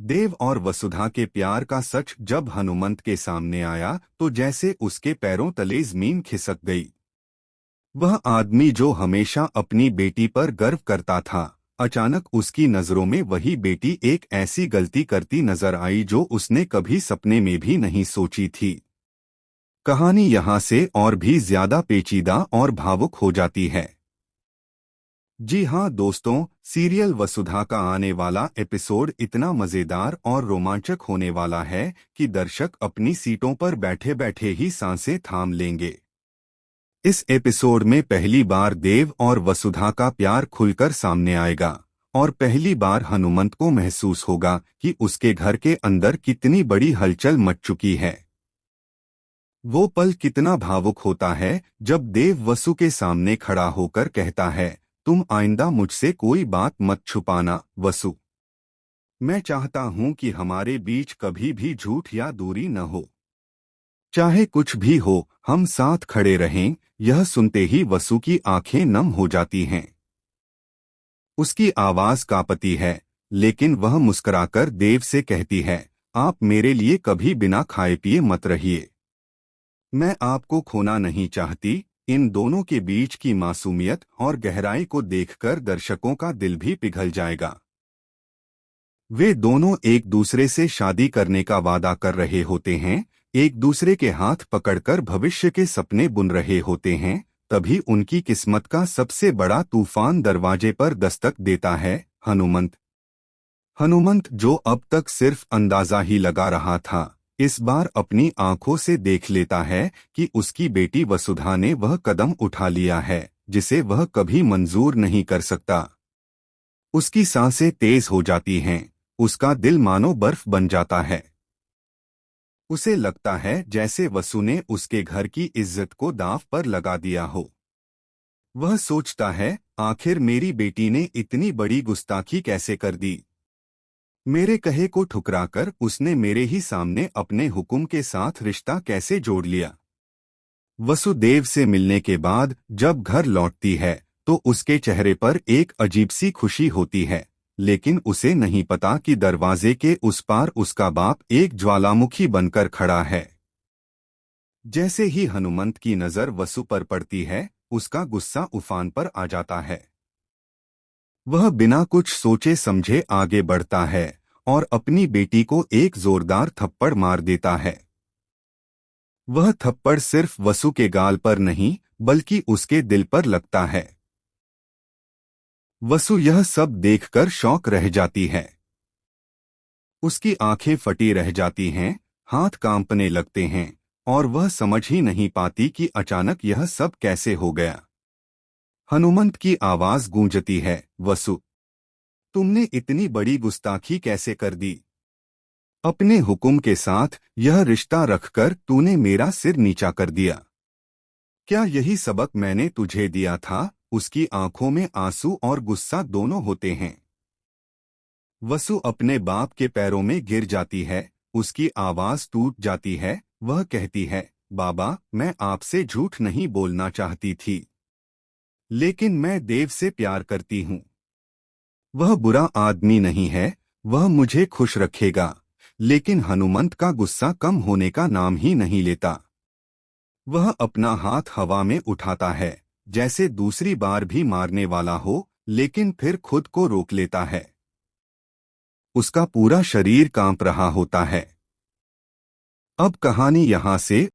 देव और वसुधा के प्यार का सच जब हनुमंत के सामने आया तो जैसे उसके पैरों तले जमीन खिसक गई। वह आदमी जो हमेशा अपनी बेटी पर गर्व करता था, अचानक उसकी नजरों में वही बेटी एक ऐसी गलती करती नजर आई जो उसने कभी सपने में भी नहीं सोची थी। कहानी यहाँ से और भी ज्यादा पेचीदा और भावुक हो जाती है। जी हाँ दोस्तों, सीरियल वसुधा का आने वाला एपिसोड इतना मजेदार और रोमांचक होने वाला है कि दर्शक अपनी सीटों पर बैठे बैठे ही सांसें थाम लेंगे। इस एपिसोड में पहली बार देव और वसुधा का प्यार खुलकर सामने आएगा और पहली बार हनुमंत को महसूस होगा कि उसके घर के अंदर कितनी बड़ी हलचल मच चुकी है। वो पल कितना भावुक होता है जब देव वसु के सामने खड़ा होकर कहता है, तुम आइंदा मुझसे कोई बात मत छुपाना वसु। मैं चाहता हूं कि हमारे बीच कभी भी झूठ या दूरी न हो। चाहे कुछ भी हो, हम साथ खड़े रहें। यह सुनते ही वसु की आंखें नम हो जाती हैं। उसकी आवाज कांपती है, लेकिन वह मुस्कुराकर देव से कहती है, आप मेरे लिए कभी बिना खाए पिए मत रहिए। मैं आपको खोना नहीं चाहती। इन दोनों के बीच की मासूमियत और गहराई को देखकर दर्शकों का दिल भी पिघल जाएगा। वे दोनों एक दूसरे से शादी करने का वादा कर रहे होते हैं, एक दूसरे के हाथ पकड़कर भविष्य के सपने बुन रहे होते हैं। तभी उनकी किस्मत का सबसे बड़ा तूफान दरवाजे पर दस्तक देता है, हनुमंत। हनुमंत जो अब तक सिर्फ अंदाजा ही लगा रहा था, इस बार अपनी आंखों से देख लेता है कि उसकी बेटी वसुधा ने वह कदम उठा लिया है जिसे वह कभी मंजूर नहीं कर सकता। उसकी सांसें तेज हो जाती हैं, उसका दिल मानो बर्फ बन जाता है। उसे लगता है जैसे वसु ने उसके घर की इज्जत को दांव पर लगा दिया हो। वह सोचता है, आखिर मेरी बेटी ने इतनी बड़ी गुस्ताखी कैसे कर दी। मेरे कहे को ठुकराकर उसने मेरे ही सामने अपने हुक्म के साथ रिश्ता कैसे जोड़ लिया। वसुदेव से मिलने के बाद जब घर लौटती है तो उसके चेहरे पर एक अजीब सी खुशी होती है, लेकिन उसे नहीं पता कि दरवाजे के उस पार उसका बाप एक ज्वालामुखी बनकर खड़ा है। जैसे ही हनुमंत की नजर वसु पर पड़ती है, उसका गुस्सा उफान पर आ जाता है। वह बिना कुछ सोचे समझे आगे बढ़ता है और अपनी बेटी को एक जोरदार थप्पड़ मार देता है। वह थप्पड़ सिर्फ वसु के गाल पर नहीं बल्कि उसके दिल पर लगता है। वसु यह सब देखकर शॉक रह जाती है। उसकी आंखें फटी रह जाती हैं, हाथ कांपने लगते हैं और वह समझ ही नहीं पाती कि अचानक यह सब कैसे हो गया। हनुमंत की आवाज गूंजती है, वसु, तुमने इतनी बड़ी गुस्ताखी कैसे कर दी। अपने हुक्म के साथ यह रिश्ता रखकर तूने मेरा सिर नीचा कर दिया। क्या यही सबक मैंने तुझे दिया था। उसकी आंखों में आंसू और गुस्सा दोनों होते हैं। वसु अपने बाप के पैरों में गिर जाती है, उसकी आवाज टूट जाती है। वह कहती है, बाबा, मैं आपसे झूठ नहीं बोलना चाहती थी, लेकिन मैं देव से प्यार करती हूँ। वह बुरा आदमी नहीं है, वह मुझे खुश रखेगा। लेकिन हनुमंत का गुस्सा कम होने का नाम ही नहीं लेता। वह अपना हाथ हवा में उठाता है, जैसे दूसरी बार भी मारने वाला हो, लेकिन फिर खुद को रोक लेता है। उसका पूरा शरीर कांप रहा होता है। अब कहानी यहाँ से